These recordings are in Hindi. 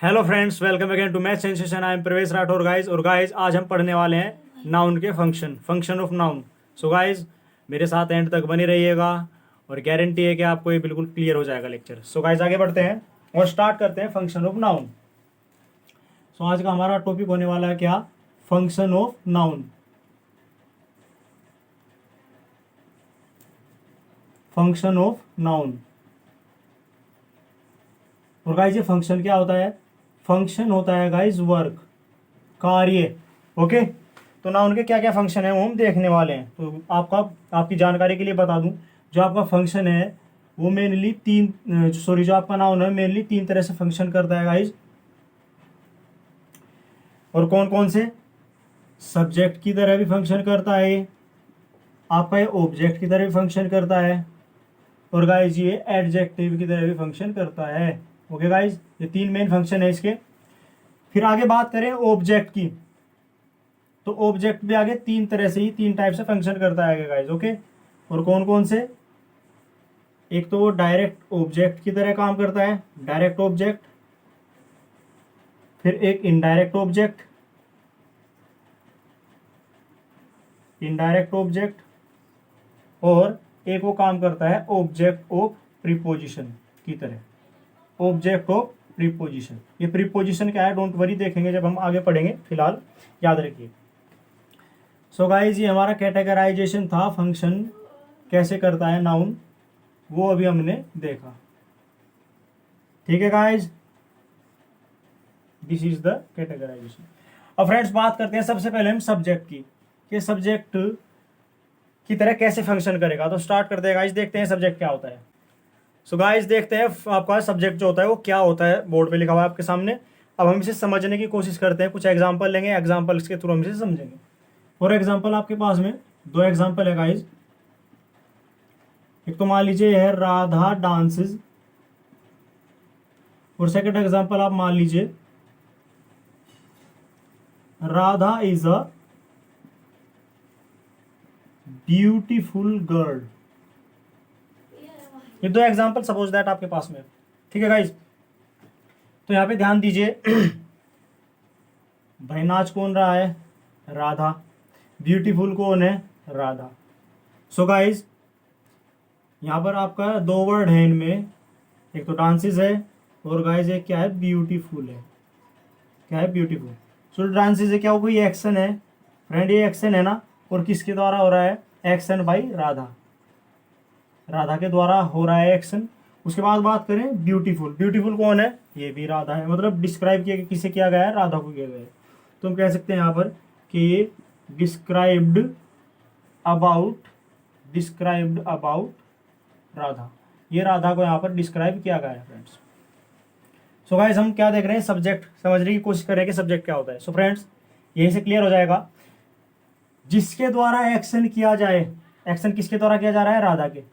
Hello friends, welcome again to Math Sensation. I am Pravesh Rathore guys. और गाइज आज हम पढ़ने वाले हैं नाउन के function of noun. So guys मेरे साथ एंड तक बने रहिएगा और गारंटी है कि आपको ये बिल्कुल क्लियर हो जाएगा लेक्चर। सो गाइज आगे बढ़ते हैं और स्टार्ट करते हैं फंक्शन ऑफ नाउन। सो आज का हमारा टॉपिक होने वाला है क्या? Function of noun. Function of noun. और गाइज ये फंक्शन क्या होता है? फंक्शन होता है गाइज वर्क, कार्य। ओके, तो नाउन के क्या क्या फंक्शन है वो हम देखने वाले हैं। तो आपकी जानकारी के लिए बता दूं, जो आपका फंक्शन है वो मेनली जो आपका नाउन है मेनली तीन तरह से फंक्शन करता है गाइज। और कौन कौन से? सब्जेक्ट की तरह भी फंक्शन करता है ये, आपका ये ऑब्जेक्ट की तरह भी फंक्शन करता है, और गाइज ये एडजेक्टिव की तरह भी फंक्शन करता है। ओके गाइज, ये तीन मेन फंक्शन है इसके। फिर आगे बात करें ऑब्जेक्ट की, तो ऑब्जेक्ट भी आगे तीन तरह से ही तीन टाइप से फंक्शन करता है गाइज। ओके, और कौन कौन से? एक तो वो डायरेक्ट ऑब्जेक्ट की तरह काम करता है, डायरेक्ट ऑब्जेक्ट। फिर एक इनडायरेक्ट ऑब्जेक्ट, इनडायरेक्ट ऑब्जेक्ट। और एक वो काम करता है ऑब्जेक्ट ऑफ प्रीपोजिशन की तरह, ऑब्जेक्ट ऑफ प्रीपोजिशन। ये प्रीपोजिशन क्या है डोंट वरी, देखेंगे जब हम आगे पढ़ेंगे, फिलहाल याद रखिए। सो गाइज ये हमारा कैटेगराइजेशन था, फंक्शन कैसे करता है नाउन, वो अभी हमने देखा। ठीक है guys, this is the categorization. अब फ्रेंड्स बात करते हैं सबसे पहले हम सब्जेक्ट की, कि सब्जेक्ट की तरह कैसे फंक्शन करेगा। तो स्टार्ट करते हैं गाइज, देखते हैं सब्जेक्ट क्या होता है। सो गाइज देखते हैं आपका सब्जेक्ट जो होता है वो क्या होता है। बोर्ड पे लिखा हुआ है आपके सामने। अब हम इसे समझने की कोशिश करते हैं, कुछ एग्जाम्पल लेंगे, एग्जाम्पल्स के थ्रू हम इसे समझेंगे। फॉर एग्जाम्पल आपके पास में दो एग्जाम्पल है गाइज। एक तो मान लीजिए है राधा डांसेस, और सेकंड एग्जाम्पल आप मान लीजिए Radha is a beautiful girl. ये दो एग्जाम्पल सपोज दैट आपके पास में। ठीक है गाइज, तो यहाँ पे ध्यान दीजिए भाई नाच कौन रहा है? राधा। ब्यूटीफुल कौन है? राधा। सो गाइज यहाँ पर आपका दो वर्ड है इनमें, एक तो डांसेस है और गाइज एक क्या है? ब्यूटीफुल है। क्या है? ब्यूटीफुल। सो डांसेस है क्या? वो कोई एक्शन है फ्रेंड, ये एक्शन है ना, और किसके द्वारा हो रहा है? एक्शन भाई राधा, राधा के द्वारा हो रहा है एक्शन। उसके बाद बात करें ब्यूटीफुल, ब्यूटीफुल कौन है? ये भी राधा है, मतलब डिस्क्राइब किया किसे किया गया है? राधा को किया गया है। तो हम कह सकते हैं यहाँ पर कि described about, described about Radha. ये राधा को यहाँ पर डिस्क्राइब किया गया है फ्रेंड्स। सो गाइस हम क्या देख रहे हैं? सब्जेक्ट समझने की कोशिश कर रहे हैं कि सब्जेक्ट क्या होता है। सो फ्रेंड्स यहीं से क्लियर हो जाएगा, जिसके द्वारा एक्शन किया जाए, एक्शन किसके द्वारा किया जा रहा है? राधा के।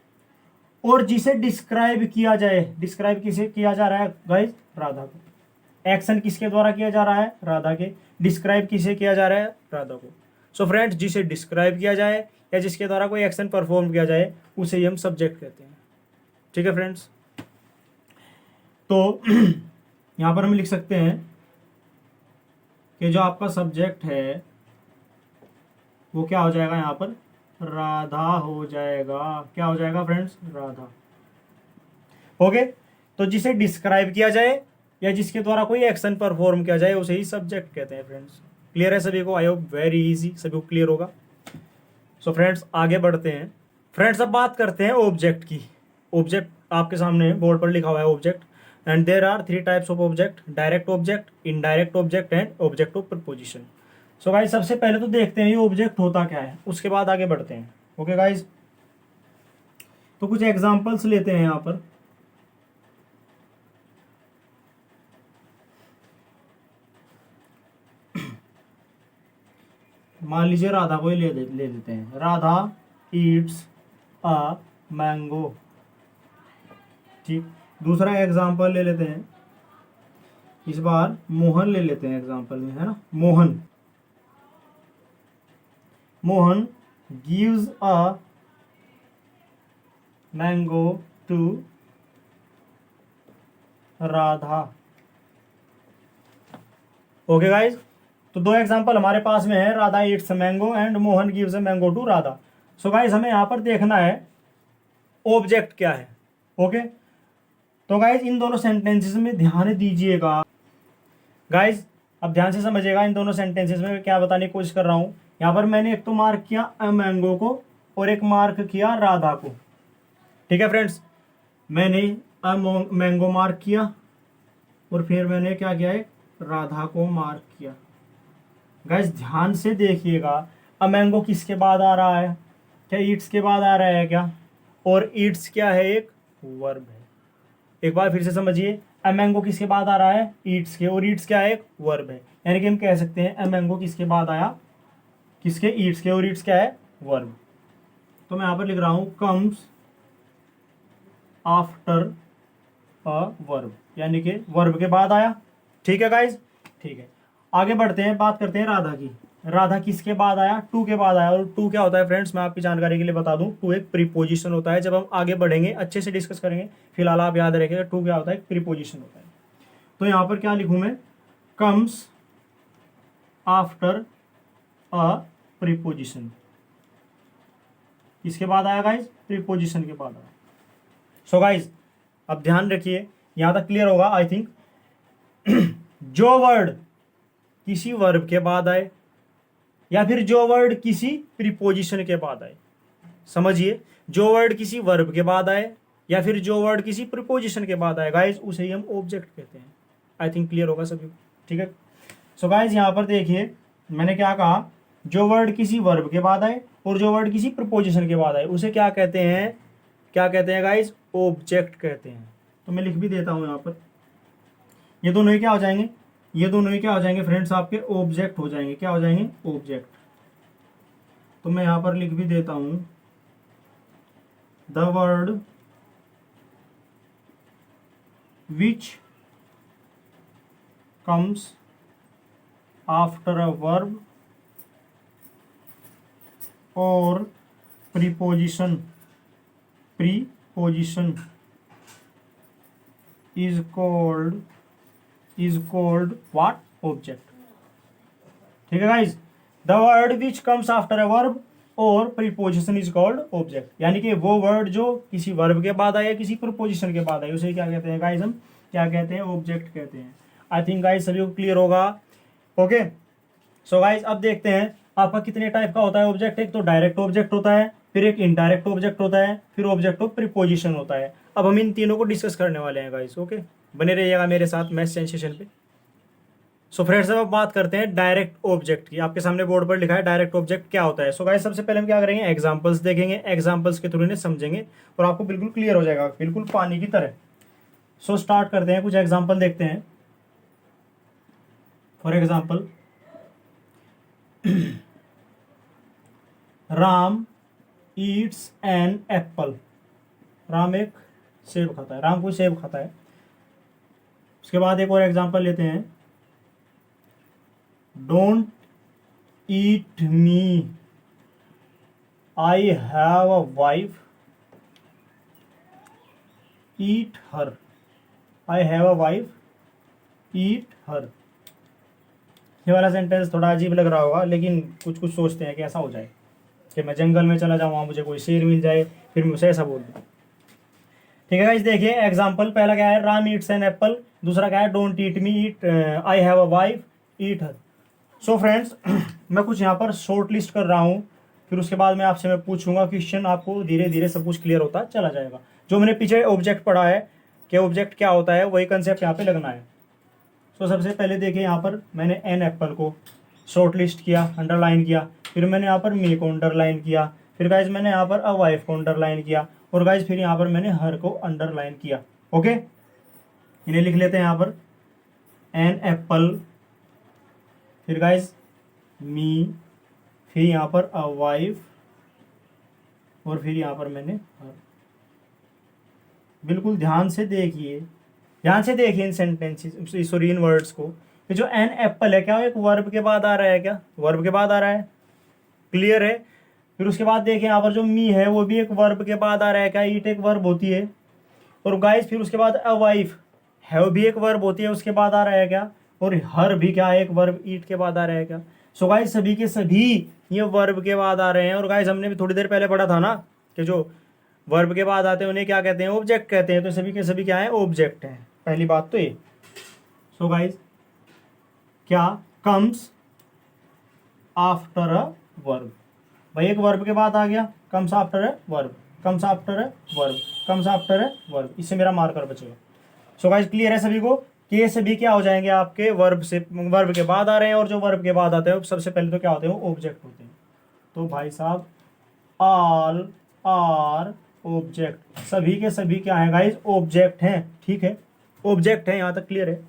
और जिसे डिस्क्राइब किया जाए, डिस्क्राइब किसे किया जा रहा है गाइस? राधा को। एक्शन किसके द्वारा किया जा रहा है? राधा के। डिस्क्राइब किसे किया जा रहा है? राधा को। सो फ्रेंड्स जिसे डिस्क्राइब किया जाए या जिसके द्वारा कोई एक्शन परफॉर्म किया जाए उसे ही हम सब्जेक्ट कहते हैं। ठीक है फ्रेंड्स, तो यहां पर हम लिख सकते हैं कि जो आपका सब्जेक्ट है वो क्या हो जाएगा? यहाँ पर राधा हो जाएगा। क्या हो जाएगा फ्रेंड्स? राधा। ओके, तो जिसे डिस्क्राइब किया जाए या जिसके द्वारा कोई एक्शन परफॉर्म किया जाए उसे ही सब्जेक्ट कहते हैं फ्रेंड्स। क्लियर है सभी को? आई होप वेरी इजी, सभी को क्लियर होगा। सो फ्रेंड्स आगे बढ़ते हैं। फ्रेंड्स अब बात करते हैं ऑब्जेक्ट की। ऑब्जेक्ट आपके सामने बोर्ड पर लिखा हुआ है object, and there are three types of object: direct object, indirect object and object of preposition. So guys सबसे पहले तो देखते हैं ये ऑब्जेक्ट होता क्या है, उसके बाद आगे बढ़ते हैं। ओके गाइज, तो कुछ एग्जांपल्स लेते हैं यहाँ पर। मान लीजिए राधा को ही ले लेते हैं। Radha Yeats a mango. ठीक, दूसरा एग्जांपल ले लेते हैं, इस बार मोहन ले लेते हैं एग्जांपल में, है ना। Mohan, Mohan gives a mango to Radha. Okay guys, तो दो एग्जांपल हमारे पास में है, Radha eats mango and Mohan gives a mango to Radha. So guys हमें यहाँ पर देखना है ऑब्जेक्ट क्या है। ओके, तो गाइज इन दोनों सेंटेंसेस में ध्यान दीजिएगा। गाइज अब ध्यान से समझिएगा, इन दोनों सेंटेंसेस में क्या बताने की कोशिश कर रहा हूँ। यहाँ पर मैंने एक तो मार्क किया अ मैंगो को और एक मार्क किया राधा को। ठीक है फ्रेंड्स, मैंने अ मैंगो मार्क किया और फिर मैंने क्या किया, एक राधा को मार्क किया। गाइस ध्यान से देखिएगा, अ मैंगो किसके बाद आ रहा है, क्या ईट्स के बाद आ रहा है क्या, और ईट्स क्या है, एक वर्ब है। एक बार फिर से समझिए, अ मैंगो किसके बाद आ रहा है, ईट्स के, और ईट्स क्या है, एक वर्ब है। यानी कि हम कह सकते हैं अ मैंगो किसके बाद आया, किसके, ईट्स के, और ईट्स क्या है, वर्ब। तो मैं यहाँ पर लिख रहा हूँ कम्स आफ्टर अ वर्ब, यानी कि वर्ब के बाद आया। ठीक है गाइज, ठीक है, आगे बढ़ते हैं, बात करते हैं राधा की। राधा किसके बाद आया, टू के बाद आया। और टू क्या होता है फ्रेंड्स, मैं आपकी जानकारी के लिए बता दूं, टू एक प्रीपोजिशन होता है। जब हम आगे बढ़ेंगे अच्छे से डिस्कस करेंगे, फिलहाल आप याद रखिएगा टू क्या होता है, एक प्रीपोजिशन होता है। तो यहां पर क्या लिखूं मैं, कम्स आफ्टर अ प्रीपोजिशन। किसके बाद आया गाइज, प्रीपोजिशन के बाद आया। सो गाइज अब ध्यान रखिए, यहां तक क्लियर होगा आई थिंक। जो वर्ड किसी वर्ब के बाद आए या फिर जो वर्ड किसी प्रीपोजिशन के बाद आए, समझिए, जो वर्ड किसी वर्ब के बाद आए या फिर जो वर्ड किसी प्रीपोजिशन के बाद आए गाइज, उसे ही हम ऑब्जेक्ट कहते हैं। आई थिंक क्लियर होगा सभी को, ठीक है। सो गाइज यहां पर देखिए मैंने क्या कहा, जो वर्ड किसी वर्ब के बाद आए और जो वर्ड किसी प्रीपोजिशन के बाद आए, उसे क्या कहते हैं, क्या कहते हैं गाइज, ऑब्जेक्ट कहते हैं। तो मैं लिख भी देता हूं यहां पर, ये दोनों ही क्या हो जाएंगे, ये दोनों ही क्या हो जाएंगे फ्रेंड्स, आपके ऑब्जेक्ट हो जाएंगे। क्या हो जाएंगे, ऑब्जेक्ट। तो मैं यहां पर लिख भी देता हूं, the word which comes after a verb और preposition, preposition is called what, object। ठीक है guys, the word which comes after a verb और प्रीपोजिशन इज कॉल्ड ऑब्जेक्ट। यानी कि वो वर्ड जो किसी वर्ब के बाद आए, किसी प्रीपोजिशन के बाद आए, उसे क्या कहते हैं गाइज, हम क्या कहते हैं, ऑब्जेक्ट कहते हैं। आई थिंक गाइज सभी को क्लियर होगा। ओके, सो गाइज अब देखते हैं आपका कितने टाइप का होता है ऑब्जेक्ट। एक तो डायरेक्ट ऑब्जेक्ट होता है, फिर एक इनडायरेक्ट ऑब्जेक्ट होता है, फिर ऑब्जेक्ट ऑफ प्रीपोजिशन होता है। अब हम इन तीनों को डिस्कस करने वाले हैं गाइस। ओके, बने रहिएगा मेरे साथ मैथ सेंसेशन पे। सो फ्रेंड्स अब बात करते हैं डायरेक्ट ऑब्जेक्ट की। आपके सामने बोर्ड पर लिखा है डायरेक्ट ऑब्जेक्ट क्या होता है। सो गाइस सबसे पहले हम क्या करेंगे, एग्जांपल्स देखेंगे, एग्जांपल्स के थ्रू इन्हें समझेंगे और आपको बिल्कुल क्लियर हो जाएगा, बिल्कुल पानी की तरह। सो स्टार्ट करते हैं, कुछ एग्जाम्पल देखते हैं। For example, Ram eats an apple. Ram एक सेब खाता है, राम कोई सेब खाता है। उसके बाद एक और एग्जांपल लेते हैं, don't eat me, I have a wife, eat her. I have a wife, eat her. ये वाला सेंटेंस थोड़ा अजीब लग रहा होगा, लेकिन कुछ कुछ सोचते हैं कि ऐसा हो जाए कि मैं जंगल में चला जाऊँ, वहाँ मुझे कोई शेर मिल जाए, फिर मैं उसे ऐसा बोल दूँ। ठीक है गाइस, देखिए एग्जांपल पहला क्या है, राम ईट्स एन एप्पल। दूसरा क्या है, don't eat me, eat I have a wife, eat her. So friends मैं कुछ यहाँ पर शॉर्ट लिस्ट कर रहा हूँ, फिर उसके बाद में आपसे मैं पूछूंगा क्वेश्चन, आपको धीरे धीरे सब कुछ क्लियर होता चला जाएगा। जो मैंने पीछे ऑब्जेक्ट पढ़ा है कि ऑब्जेक्ट क्या होता है, वही कंसेप्ट यहाँ पे लगना है। सो सबसे पहले देखिए, यहाँ पर मैंने एन एप्पल को शॉर्ट लिस्ट किया, अंडरलाइन किया, फिर मैंने यहाँ पर मी को अंडरलाइन किया, फिर गाइज मैंने यहाँ पर अ वाइफ को अंडरलाइन किया, और गाइज फिर यहाँ पर मैंने हर को अंडरलाइन किया। ओके, इन्हें लिख लेते हैं यहाँ पर, एन एप्पल, फिर गाइज मी, फिर यहाँ पर अ वाइफ, और फिर यहाँ पर मैंने हर। बिल्कुल ध्यान से देखिए, ध्यान से देखिए इन सेंटेंसेस, सॉरी इन वर्ड्स को। ये जो एन एप्पल है, क्या एक वर्ब के बाद आ रहा है, क्या वर्ब के बाद आ रहा है, क्लियर है। फिर उसके बाद देखिए यहाँ पर जो मी है वो भी एक वर्ब के बाद आ रहा है, क्या ईट एक वर्ब होती है। और गाइस फिर उसके बाद अ वाइफ, हैव भी एक वर्ब होती है, उसके बाद आ रहा है क्या, और हर भी क्या है, एक वर्ब ईट के बाद आ रहा है क्या। सो गाइस सभी के सभी ये वर्ब के बाद आ रहे हैं। और गाइस हमने भी थोड़ी देर पहले पढ़ा था ना कि जो वर्ब के बाद आते हैं उन्हें क्या कहते हैं, ऑब्जेक्ट कहते हैं। तो सभी के सभी क्या है, ऑब्जेक्ट हैं। पहली बात तो ये। सो गाइस क्या कम्स आफ्टर अ वर्ब, भाई एक वर्ब के बाद आ गया, comes after a verb, comes after a verb, comes after a verb, इससे मेरा मार्कर बचेगा। सो गाइस क्लियर है सभी को कि ये सभी क्या हो जाएंगे, आपके वर्ब से, वर्ब के बाद आ रहे हैं। और जो वर्ब के बाद आते हैं सबसे पहले तो क्या होते हैं, वो ऑब्जेक्ट होते हैं। तो भाई साहब ऑल आर ऑब्जेक्ट, सभी के सभी क्या है गाइस, ऑब्जेक्ट हैं। ठीक है, ऑब्जेक्ट है, यहाँ तक क्लियर है।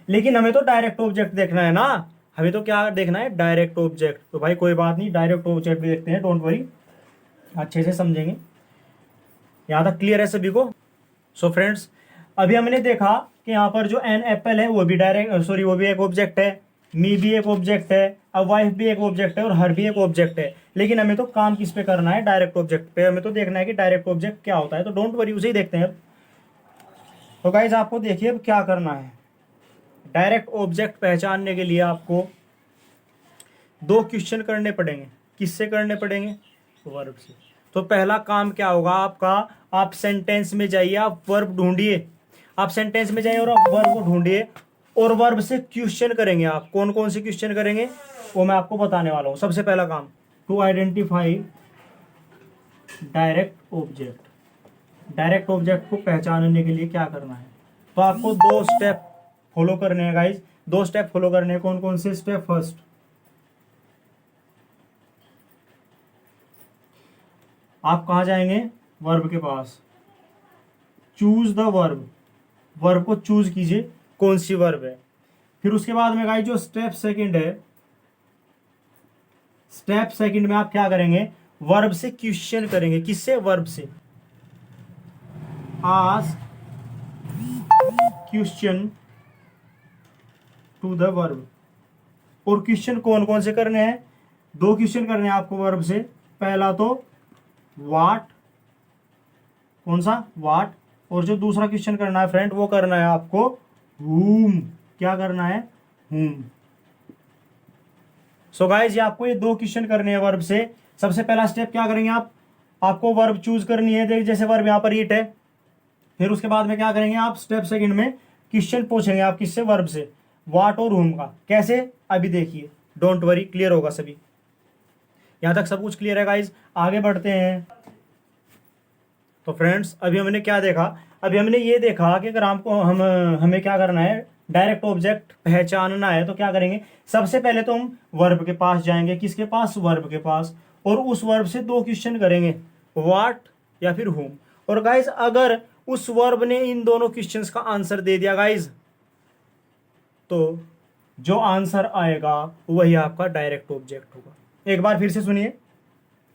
लेकिन हमें तो डायरेक्ट ऑब्जेक्ट देखना है ना, हमें तो क्या देखना है, डायरेक्ट ऑब्जेक्ट। तो भाई कोई बात नहीं, डायरेक्ट ऑब्जेक्ट भी देखते हैं, डोंट वरी, अच्छे से समझेंगे। यहाँ तक क्लियर है सभी को। सो फ्रेंड्स अभी हमने देखा कि यहाँ पर जो एन एप्पल है वो भी डायरेक्ट, सॉरी वो भी एक ऑब्जेक्ट है, मी भी एक ऑब्जेक्ट है, अ वाइफ भी एक ऑब्जेक्ट है, और हर भी एक ऑब्जेक्ट है। लेकिन हमें तो काम किस पे करना है, डायरेक्ट ऑब्जेक्ट पे। हमें तो देखना है कि डायरेक्ट ऑब्जेक्ट क्या होता है। तो डोंट वरी, उसे ही देखते हैं अब। तो गाइज आपको देखिए अब क्या करना है। डायरेक्ट ऑब्जेक्ट पहचानने के लिए आपको दो क्वेश्चन करने पड़ेंगे। किससे करने पड़ेंगे, वर्ब से। तो पहला काम क्या होगा आपका, आप सेंटेंस में जाइए, आप वर्ब ढूंढिए। आप सेंटेंस में जाइए और आप वर्ब को ढूंढिए, और वर्ब से क्वेश्चन करेंगे। आप कौन कौन से क्वेश्चन करेंगे वो मैं आपको बताने वाला हूं। सबसे पहला काम, to identify direct object. Direct object को पहचानने के लिए क्या करना है, तो आपको दो स्टेप फॉलो करने हैं गाइज। दो स्टेप फॉलो करने हैं। कौन कौन से स्टेप, फर्स्ट आप कहाँ जाएंगे, वर्ब के पास, चूज द वर्ब, वर्ब को चूज कीजिए कौन सी वर्ब है। फिर उसके बाद में गाइस जो स्टेप सेकंड है, स्टेप सेकंड में आप क्या करेंगे, वर्ब से क्वेश्चन करेंगे। किससे, वर्ब से। Ask question to the verb. और क्वेश्चन कौन कौन से करने हैं, दो क्वेश्चन करने हैं आपको वर्ब से। पहला तो व्हाट, कौन सा, व्हाट। और जो दूसरा क्वेश्चन करना है फ्रेंड, वो करना है आपको whom। क्या करना है, whom। सो गाइस ये आपको ये दो क्वेश्चन करने हैं वर्ब से। सबसे पहला स्टेप क्या करेंगे आप, आपको वर्ब चूज करनी है। देख जैसे वर्ब यहाँ पर ईट है। फिर उसके बाद में क्या करेंगे आप, स्टेप सेकंड में क्वेश्चन पूछेंगे आप किससे, वर्ब से, व्हाट और whom का। कैसे, अभी देखिए, डोंट वरी, क्लियर होगा सभी। यहां तक सब कुछ क्लियर है गाइज, आगे बढ़ते हैं। तो फ्रेंड्स अभी हमने क्या देखा, अभी हमने ये देखा कि अगर हमको हमें क्या करना है, डायरेक्ट ऑब्जेक्ट पहचानना है। तो क्या करेंगे, सबसे पहले तो हम वर्ब के पास जाएंगे। किसके पास, वर्ब के पास। और उस वर्ब से दो क्वेश्चन करेंगे, व्हाट या फिर whom। और गाइज अगर उस वर्ब ने इन दोनों क्वेश्चंस का आंसर दे दिया गाइज, तो जो आंसर आएगा वही आपका डायरेक्ट ऑब्जेक्ट होगा। एक बार फिर से सुनिए,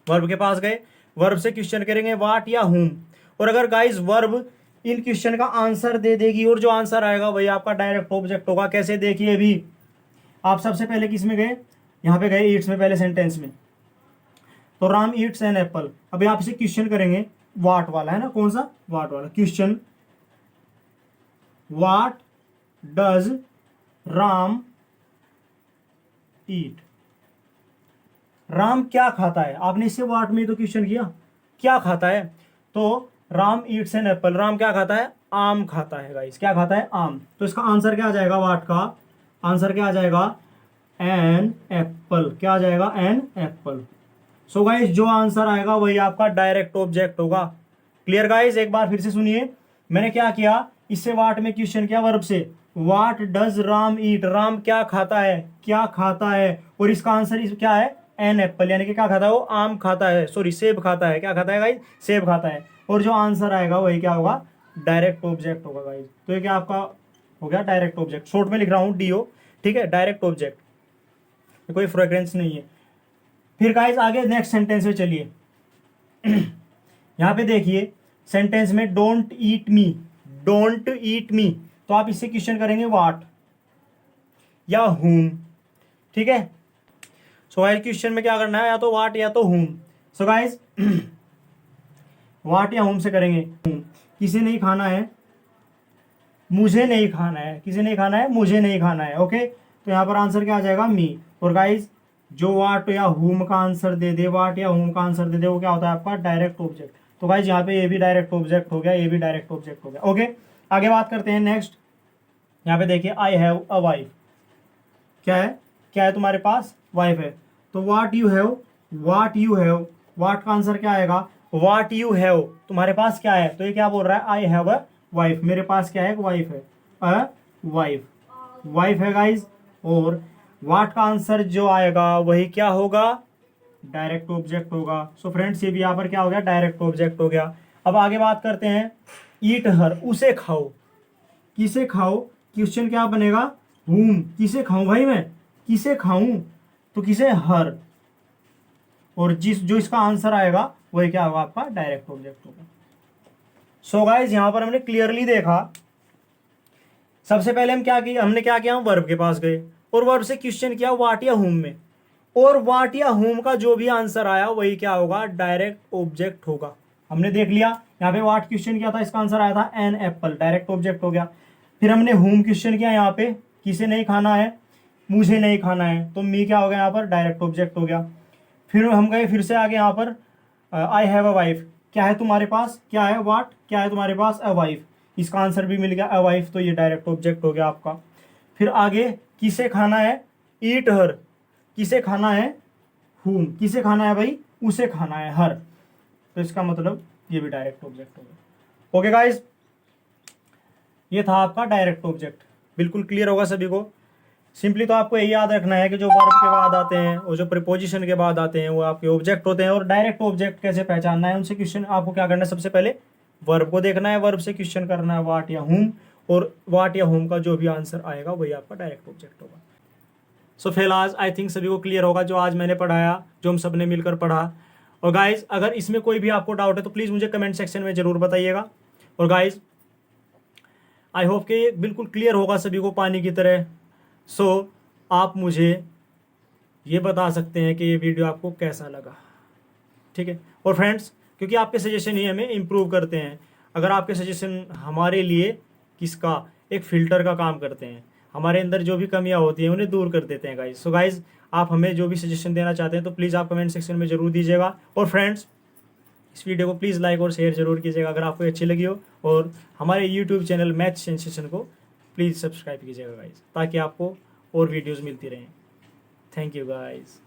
वर्ब के पास गए, वर्ब से क्वेश्चन करेंगे व्हाट या whom। और अगर गाइस वर्ब इन क्वेश्चन का आंसर दे देगी और जो आंसर आएगा वही आपका डायरेक्ट ऑब्जेक्ट होगा। कैसे, देखिए अभी आप सबसे पहले किस में गए, यहाँ पे गए ईट्स में, पहले सेंटेंस में। तो राम ईट्स एन एप्पल। अभी आप इसे क्वेश्चन करेंगे, व्हाट वाला है ना, कौन सा, व्हाट वाला क्वेश्चन, व्हाट डज राम ईट। राम क्या खाता है, आपने इससे व्हाट में तो क्वेश्चन किया, क्या खाता है। तो Ram eats an apple, Ram क्या खाता है, आम खाता है गाइस। क्या खाता है, आम। तो इसका आंसर क्या आ जाएगा, व्हाट का आंसर क्या आ जाएगा, एन एप्पल। क्या आ जाएगा, एन एप्पल। सो गाइस जो आंसर आएगा वही आपका डायरेक्ट ऑब्जेक्ट होगा। क्लियर गाइस, एक बार फिर से सुनिए, मैंने क्या किया, इससे व्हाट में क्वेश्चन किया वर्ब से, व्हाट डज राम ईट, राम क्या खाता है, क्या खाता है। और इसका आंसर इस क्या है, एन एप्पल, यानी कि क्या खाता है वो, आम खाता है, सॉरी सेब खाता है। क्या खाता है गाइस, सेब खाता है। और जो आंसर आएगा वही क्या होगा, डायरेक्ट ऑब्जेक्ट होगा गाइस। तो ये क्या आपका हो गया, डायरेक्ट ऑब्जेक्ट। शॉर्ट में लिख रहा हूं डीओ, ठीक है, डायरेक्ट ऑब्जेक्ट, कोई फ्रेग्रेंस नहीं है। फिर गाइस आगे नेक्स्ट सेंटेंस में चलिए। यहां पे देखिए सेंटेंस में don't eat me, don't eat मी। तो आप इससे क्वेश्चन करेंगे व्हाट या whom, ठीक है। सो गाइस क्वेश्चन में क्या करना है, या तो व्हाट या तो whom। सो गाइस व्हाट या whom से करेंगे। whom किसे नहीं खाना है, मुझे नहीं खाना है, किसे नहीं खाना है, मुझे नहीं खाना है। ओके, तो यहाँ पर आंसर क्या आ जाएगा, मी। और गाइज जो वाट या हुम का आंसर दे दे, वाट या हुम का आंसर दे दे, वो क्या होता है आपका डायरेक्ट ऑब्जेक्ट। तो गाइज यहाँ पे ये भी डायरेक्ट ऑब्जेक्ट हो गया, ये भी डायरेक्ट ऑब्जेक्ट हो गया। ओके, आगे बात करते हैं नेक्स्ट। यहाँ पे देखिए आई हैव अ वाइफ, क्या है, क्या है तुम्हारे पास, वाइफ है। तो what you have, what you have, what का आंसर क्या आएगा, वाट यू हैव, तुम्हारे पास क्या है। तो ये क्या बोल रहा है, आई हैव अ वाइफ, मेरे पास क्या है, एक वाइफ है, अ वाइफ, वाइफ है गाइज। और वाट का आंसर जो आएगा वही क्या होगा, डायरेक्ट ऑब्जेक्ट होगा। सो फ्रेंड्स ये भी यहाँ पर क्या हो गया, डायरेक्ट ऑब्जेक्ट हो गया। अब आगे बात करते हैं, ईट हर, उसे खाओ, किसे खाओ, क्वेश्चन क्या बनेगा, हुम, किसे खाऊं भाई मैं, किसे खाऊं, तो किसे, हर। और जिस जो इसका आंसर आएगा वही क्या होगा आपका डायरेक्ट ऑब्जेक्ट होगा। सो गाइस यहां पर हमने क्लियरली देखा, सबसे पहले हम क्या किया, हमने क्या किया, हम वर्ब के पास गए और वर्ब से क्वेश्चन किया वाट या हुम में, और वाट या हुम का जो भी आंसर आया वही क्या होगा, डायरेक्ट ऑब्जेक्ट होगा। हमने देख लिया, यहाँ पे वाट क्वेश्चन किया था, इसका आंसर आया था एन एप्पल, डायरेक्ट ऑब्जेक्ट हो गया। फिर हमने हुम क्वेश्चन किया, यहाँ पे किसे नहीं खाना है, मुझे नहीं खाना है, तो मी क्या हो गया यहाँ पर, डायरेक्ट ऑब्जेक्ट हो गया। फिर हम गए फिर से आगे, यहाँ पर आई हैव अ वाइफ, क्या है तुम्हारे पास, क्या है, वाट, क्या है तुम्हारे पास, अ वाइफ, इसका आंसर भी मिल गया अ वाइफ, तो ये डायरेक्ट ऑब्जेक्ट हो गया आपका। फिर आगे किसे खाना है, ईट हर, किसे खाना है, हुम, किसे खाना है भाई, उसे खाना है, हर, तो इसका मतलब ये भी डायरेक्ट ऑब्जेक्ट हो गया। ओके गाइज, ये था आपका डायरेक्ट ऑब्जेक्ट, बिल्कुल क्लियर होगा सभी को। सिंपली तो आपको यही याद रखना है कि जो वर्ब के बाद आते हैं और जो प्रीपोजिशन के बाद आते हैं वो आपके ऑब्जेक्ट होते हैं, और डायरेक्ट ऑब्जेक्ट कैसे पहचानना है, उनसे क्वेश्चन आपको क्या करना है, सबसे पहले वर्ब को देखना है, वर्ब से क्वेश्चन करना है वाट या हुम, और वाट या हुम का जो भी आंसर आएगा वही आपका डायरेक्ट ऑब्जेक्ट होगा। सो फिलहाल आई थिंक सभी को क्लियर होगा जो आज मैंने पढ़ाया, जो हम सब ने मिलकर पढ़ा। और गाइज अगर इसमें कोई भी आपको डाउट है तो प्लीज़ मुझे कमेंट सेक्शन में ज़रूर बताइएगा। और गाइज आई होप कि बिल्कुल क्लियर होगा सभी को पानी की तरह। सो आप मुझे ये बता सकते हैं कि ये वीडियो आपको कैसा लगा, ठीक है। और फ्रेंड्स क्योंकि आपके सजेशन ही हमें इम्प्रूव करते हैं, अगर आपके सजेशन हमारे लिए किसका, एक फ़िल्टर का काम करते हैं, हमारे अंदर जो भी कमियां होती हैं उन्हें दूर कर देते हैं गाइज। सो गाइज आप हमें जो भी सजेशन देना चाहते हैं तो प्लीज़ आप कमेंट सेक्शन में ज़रूर दीजिएगा। और फ्रेंड्स इस वीडियो को प्लीज़ लाइक और शेयर जरूर कीजिएगा अगर आपको अच्छी लगी हो, और हमारे यूट्यूब चैनल मैथ सेंसेशन को प्लीज़ सब्सक्राइब कीजिएगा गाइज, ताकि आपको और वीडियोज़ मिलती रहें। Thank you guys.